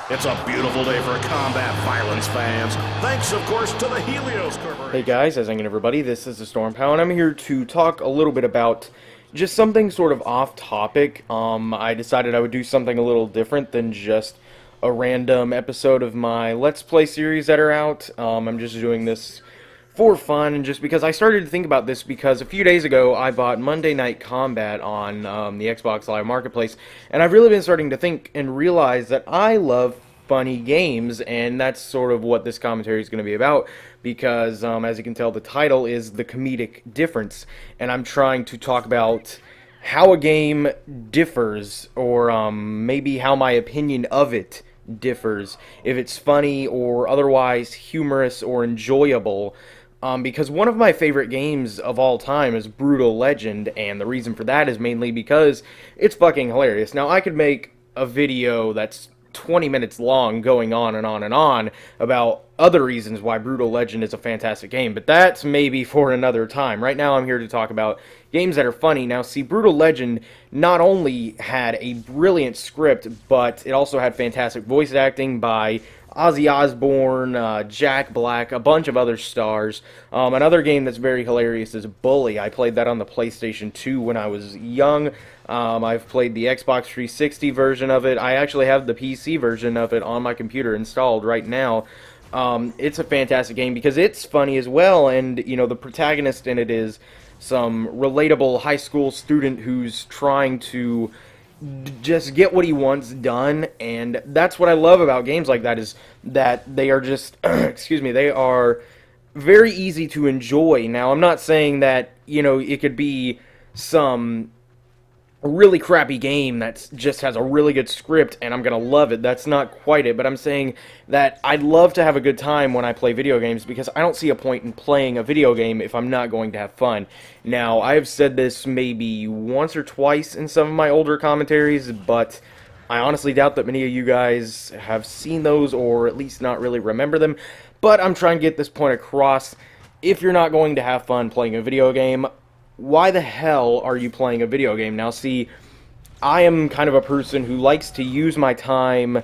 It's a beautiful day for combat violence fans. Thanks, of course, to the Helios Corporation. Hey guys, how's it going, everybody? This is TheStormPow, and I'm here to talk a little bit about just something sort of off topic. I decided I would do something a little different than just a random episode of my Let's Play series that are out. I'm just doing this for fun, and just because I started to think about this because a few days ago I bought Monday Night Combat on the Xbox Live Marketplace, and I've really been starting to think and realize that I love funny games, and that's sort of what this commentary is going to be about, because as you can tell, the title is The Comedic Difference, and I'm trying to talk about how a game differs, or maybe how my opinion of it differs, if it's funny or otherwise humorous or enjoyable. Because one of my favorite games of all time is Brutal Legend, and the reason for that is mainly because it's fucking hilarious. Now, I could make a video that's 20 minutes long going on and on and on about other reasons why Brutal Legend is a fantastic game, but that's maybe for another time. Right now, I'm here to talk about games that are funny. Now, see, Brutal Legend not only had a brilliant script, but it also had fantastic voice acting by Ozzy Osbourne, Jack Black, a bunch of other stars. Another game that's very hilarious is Bully. I played that on the PlayStation 2 when I was young. I've played the Xbox 360 version of it. I actually have the PC version of it on my computer installed right now. It's a fantastic game because it's funny as well, and, you know, the protagonist in it is some relatable high school student who's trying to just get what he wants done, and that's what I love about games like that, is that they are just, excuse me, they are very easy to enjoy. Now, I'm not saying that, you know, it could be some really crappy game that just has a really good script and I'm gonna love it. That's not quite it, but I'm saying that I'd love to have a good time when I play video games, because I don't see a point in playing a video game if I'm not going to have fun. Now, I've said this maybe once or twice in some of my older commentaries, but I honestly doubt that many of you guys have seen those, or at least not really remember them. But I'm trying to get this point across. If you're not going to have fun playing a video game, why the hell are you playing a video game? Now, see, I am kind of a person who likes to use my time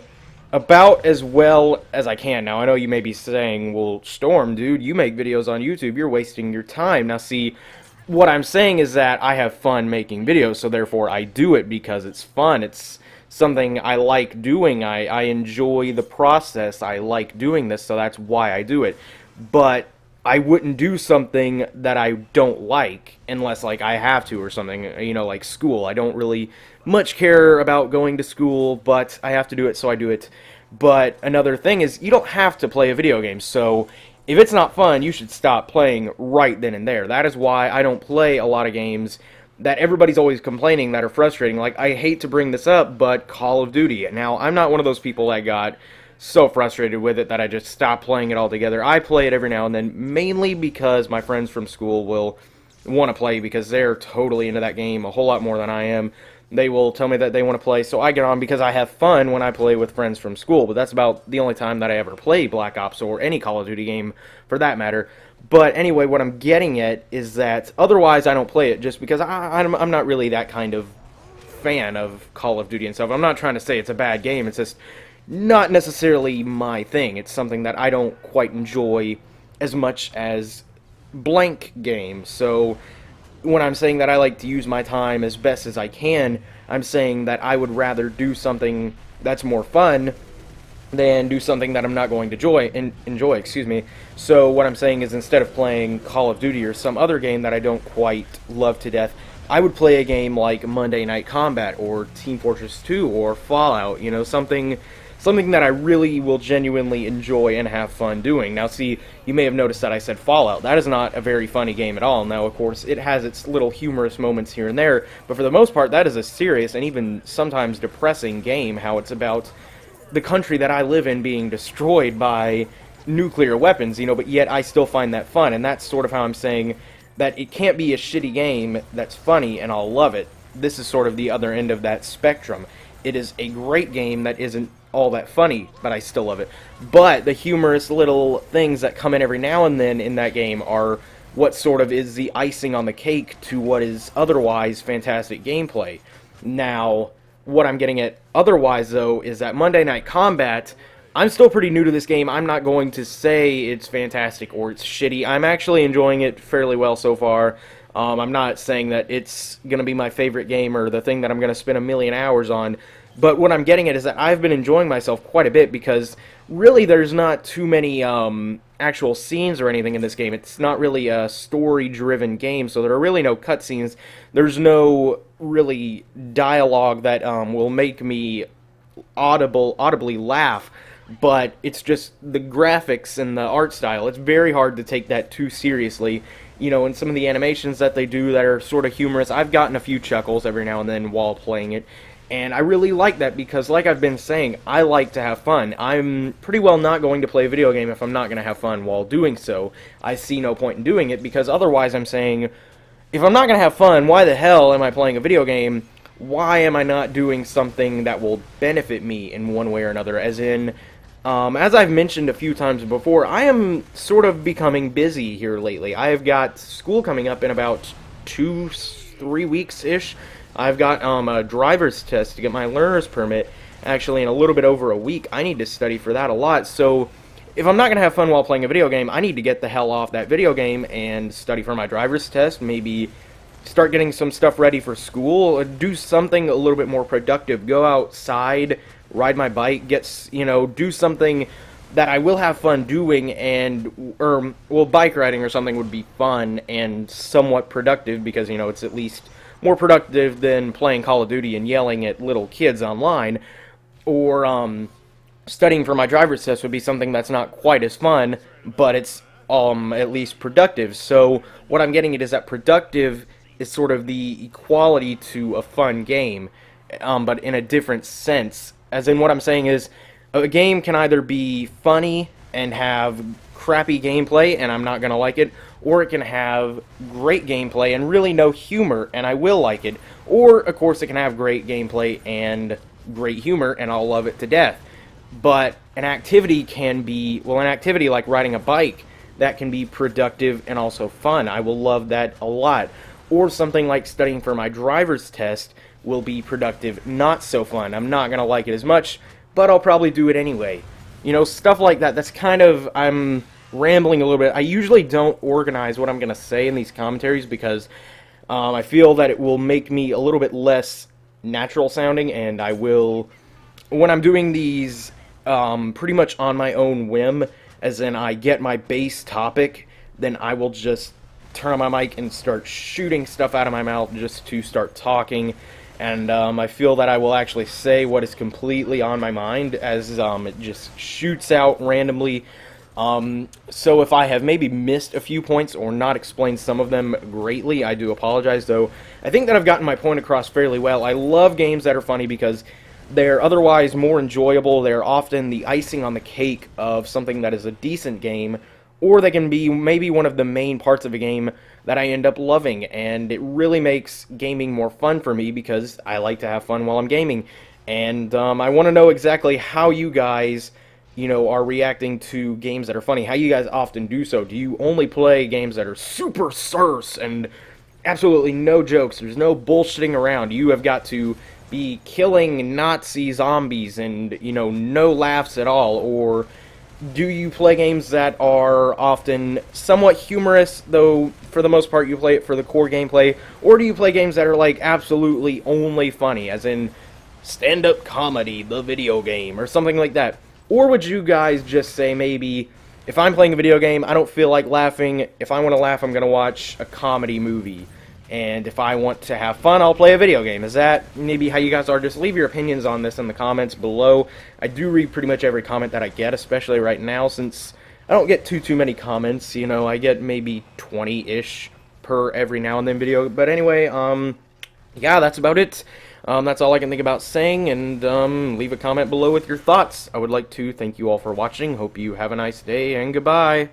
about as well as I can. Now, I know you may be saying, well, Storm, dude, you make videos on YouTube, you're wasting your time. Now, see, what I'm saying is that I have fun making videos, so therefore I do it because it's fun. It's something I like doing. I enjoy the process. I like doing this, so that's why I do it. But I wouldn't do something that I don't like unless, like, I have to or something, you know, like school. I don't really much care about going to school, but I have to do it, so I do it. But another thing is, you don't have to play a video game, so if it's not fun, you should stop playing right then and there. That is why I don't play a lot of games that everybody's always complaining that are frustrating. Like, I hate to bring this up, but Call of Duty. Now, I'm not one of those people that got so frustrated with it that I just stopped playing it altogether. I play it every now and then, mainly because my friends from school will want to play, because they're totally into that game a whole lot more than I am. They will tell me that they want to play, so I get on because I have fun when I play with friends from school, but that's about the only time that I ever play Black Ops or any Call of Duty game for that matter. But anyway, what I'm getting at is that otherwise I don't play it, just because I'm not really that kind of fan of Call of Duty and stuff. I'm not trying to say it's a bad game, it's just not necessarily my thing. It's something that I don't quite enjoy as much as blank game. So when I'm saying that I like to use my time as best as I can, I'm saying that I would rather do something that's more fun than do something that I'm not going to enjoy, excuse me. So what I'm saying is, instead of playing Call of Duty or some other game that I don't quite love to death, I would play a game like Monday Night Combat or Team Fortress 2 or Fallout, you know, something that I really will genuinely enjoy and have fun doing. Now, see, you may have noticed that I said Fallout. That is not a very funny game at all. Now, of course, it has its little humorous moments here and there, but for the most part, that is a serious and even sometimes depressing game, how it's about the country that I live in being destroyed by nuclear weapons, you know, but yet I still find that fun, and that's sort of how I'm saying that it can't be a shitty game that's funny and I'll love it. This is sort of the other end of that spectrum. It is a great game that isn't all that funny, but I still love it. But the humorous little things that come in every now and then in that game are what sort of is the icing on the cake to what is otherwise fantastic gameplay. Now, what I'm getting at otherwise, though, is that Monday Night Combat, I'm still pretty new to this game. I'm not going to say it's fantastic or it's shitty. I'm actually enjoying it fairly well so far. I'm not saying that it's going to be my favorite game or the thing that I'm going to spend a million hours on. But what I'm getting at is that I've been enjoying myself quite a bit because really there's not too many actual scenes or anything in this game. It's not really a story-driven game, so there are really no cutscenes. There's no really dialogue that will make me audibly laugh, but it's just the graphics and the art style. It's very hard to take that too seriously. You know, and some of the animations that they do that are sort of humorous, I've gotten a few chuckles every now and then while playing it. And I really like that because, like I've been saying, I like to have fun. I'm pretty well not going to play a video game if I'm not going to have fun while doing so. I see no point in doing it because otherwise I'm saying, if I'm not going to have fun, why the hell am I playing a video game? Why am I not doing something that will benefit me in one way or another? As in, as I've mentioned a few times before, I am sort of becoming busy here lately. I have got school coming up in about 2-3 weeks-ish. I've got a driver's test to get my learner's permit, actually in a little bit over a week. I need to study for that a lot, so if I'm not going to have fun while playing a video game, I need to get the hell off that video game and study for my driver's test, maybe start getting some stuff ready for school, do something a little bit more productive, go outside, ride my bike, do something that I will have fun doing, and, bike riding or something would be fun and somewhat productive because, it's at least more productive than playing Call of Duty and yelling at little kids online, or studying for my driver's test would be something that's not quite as fun, but it's at least productive. So what I'm getting at is that productive is sort of the equality to a fun game, but in a different sense. As in, what I'm saying is, a game can either be funny and have crappy gameplay, and I'm not going to like it, or it can have great gameplay and really no humor, and I will like it. Or, of course, it can have great gameplay and great humor, and I'll love it to death. But an activity can be, an activity like riding a bike, that can be productive and also fun. I will love that a lot. Or something like studying for my driver's test will be productive, not so fun. I'm not going to like it as much, but I'll probably do it anyway. Stuff like that. That's kind of, I'm rambling a little bit. I usually don't organize what I'm going to say in these commentaries because I feel that it will make me a little bit less natural sounding, and I will, when I'm doing these pretty much on my own whim, as in I get my base topic, then I will just turn on my mic and start shooting stuff out of my mouth just to start talking, and I feel that I will actually say what is completely on my mind as it just shoots out randomly. So if I have maybe missed a few points or not explained some of them greatly, I do apologize, though I think that I've gotten my point across fairly well. I love games that are funny because they're otherwise more enjoyable. They're often the icing on the cake of something that is a decent game, or they can be maybe one of the main parts of a game that I end up loving, and it really makes gaming more fun for me because I like to have fun while I'm gaming. And I want to know exactly how you guys, are reacting to games that are funny, how you guys often do so. Do you only play games that are super serse and absolutely no jokes, there's no bullshitting around, you have got to be killing Nazi zombies and, no laughs at all? Or do you play games that are often somewhat humorous, though for the most part you play it for the core gameplay? Or do you play games that are, like, absolutely only funny, as in stand-up comedy, the video game, or something like that? Or would you guys just say, maybe, if I'm playing a video game, I don't feel like laughing, if I want to laugh, I'm going to watch a comedy movie, and if I want to have fun, I'll play a video game? Is that maybe how you guys are? Just leave your opinions on this in the comments below. I do read pretty much every comment that I get, especially right now, since I don't get too many comments. I get maybe 20-ish per every now and then video. But anyway, yeah, that's about it. That's all I can think about saying, and leave a comment below with your thoughts. I would like to thank you all for watching. Hope you have a nice day, and goodbye.